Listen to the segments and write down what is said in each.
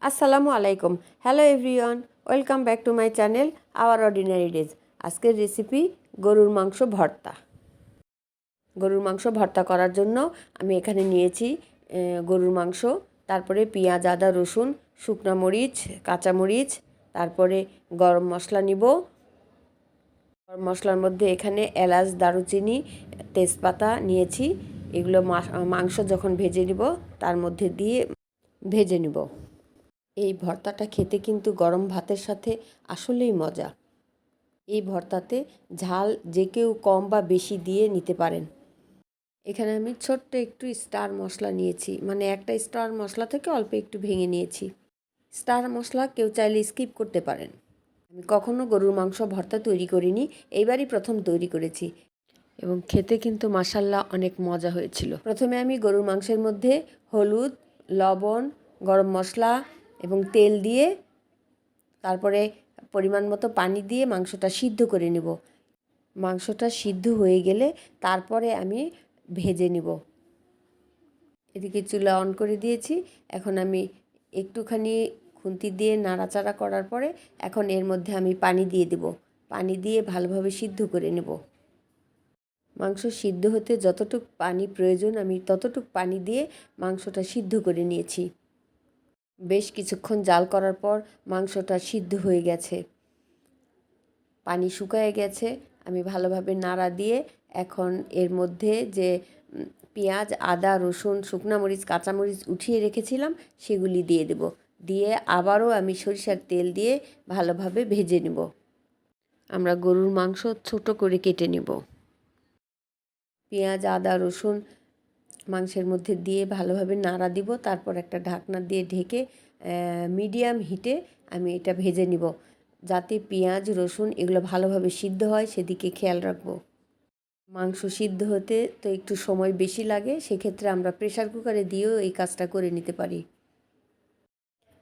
আসসালামু আলাইকুম। Hello everyone, welcome back to my channel hour ordinary days. আজকের recipe গরুর মাংস ভর্তা। গরুর মাংস ভর্তা করার জন্য আমি এখানে নিয়েছি গরুর মাংস, তারপরে পেঁয়াজ, আদা, রসুন, শুকনো মরিচ, কাঁচামরিচ, তারপরে গরম মশলা নিব। গরম মশলার মধ্যে এখানে এলাচ, দারুচিনি, তেজপাতা নিয়েছি। এগুলো মাংস যখন ভেজে নিব তার মধ্যে দিয়ে ভেজে নিব। এই ভর্তাটা খেতে কিন্তু গরম ভাতের সাথে আসলেই মজা। এই ভর্তাতে ঝাল যে কেউ কম বা বেশি দিয়ে নিতে পারেন। এখানে আমি ছোট্ট একটু স্টার মশলা নিয়েছি, মানে একটা স্টার মশলা থেকে অল্প একটু ভেঙে নিয়েছি। স্টার মশলা কেউ চাইলে স্কিপ করতে পারেন। আমি কখনো গরুর মাংস ভর্তা তৈরি করিনি, এইবারই প্রথম তৈরি করেছি এবং খেতে কিন্তু মাশাল্লাহ অনেক মজা হয়েছিল। প্রথমে আমি গরুর মাংসের মধ্যে হলুদ, লবণ, গরম মশলা এবং তেল দিয়ে তারপরে পরিমাণ মতো পানি দিয়ে মাংসটা সিদ্ধ করে নেব। মাংসটা সিদ্ধ হয়ে গেলে তারপরে আমি ভেজে নিব। এদিকে চুলা অন করে দিয়েছি। এখন আমি একটুখানি খুন্তি দিয়ে নাড়াচাড়া করার পরে এখন এর মধ্যে আমি পানি দিয়ে দেব। পানি দিয়ে ভালোভাবে সিদ্ধ করে নেব। মাংস সিদ্ধ হতে যতটুকু পানি প্রয়োজন আমি ততটুকু পানি দিয়ে মাংসটা সিদ্ধ করে নিয়েছি। বেশ কিছুক্ষণ জাল করার পর মাংসটা সিদ্ধ হয়ে গেছে, পানি শুকিয়ে গেছে। আমি ভালোভাবে নাড়া দিয়ে এখন এর মধ্যে যে পেঁয়াজ, আদা, রসুন, শুকনো মরিচ, কাঁচামরিচ উঠিয়ে রেখেছিলাম সেগুলি দিয়ে দেব। দিয়ে আবারও আমি সরিষার তেল দিয়ে ভালোভাবে ভেজে নেব। আমরা গরুর মাংস ছোট করে কেটে নেব। পেঁয়াজ, আদা, রসুন মাংসের মধ্যে দিয়ে ভালোভাবে নাড়া দিব। তারপর একটা ঢাকনা দিয়ে ঢেকে মিডিয়াম হিটে আমি এটা ভেজে নিব, যাতে পেঁয়াজ, রসুন এগুলো ভালোভাবে সিদ্ধ হয় সেদিকে খেয়াল রাখব। মাংস সিদ্ধ হতে তো একটু সময় বেশি লাগে, সেক্ষেত্রে আমরা প্রেসার কুকারে দিয়েও এই কাজটা করে নিতে পারি।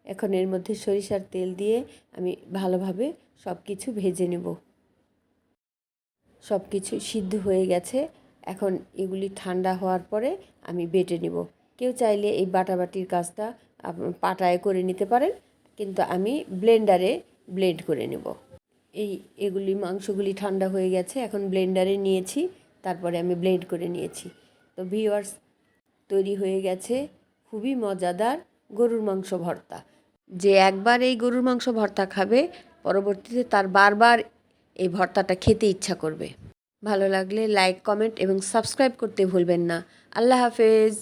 এখন এর মধ্যে সরিষার তেল দিয়ে আমি ভালোভাবে সব কিছু ভেজে নেব। সব কিছু সিদ্ধ হয়ে গেছে। এখন এগুলি ঠান্ডা হওয়ার পরে আমি বেটে নেব। কেউ চাইলে এই বাটাবাটির কাজটা পাটায় করে নিতে পারেন, কিন্তু আমি ব্লেন্ডারে ব্লেন্ড করে নেব। এগুলি মাংসগুলি ঠান্ডা হয়ে গেছে, এখন ব্লেন্ডারে নিয়েছি, তারপরে আমি ব্লেন্ড করে নিয়েছি। তো ভিউয়ার্স, তৈরি হয়ে গেছে খুবই মজাদার গরুর মাংস ভর্তা। যে একবার এই গরুর মাংস ভর্তা খাবে পরবর্তীতে তার বারবার এই ভর্তাটা খেতে ইচ্ছা করবে। ভালো লাগলে লাইক, কমেন্ট এবং সাবস্ক্রাইব করতে ভুলবেন না। আল্লাহ হাফেজ।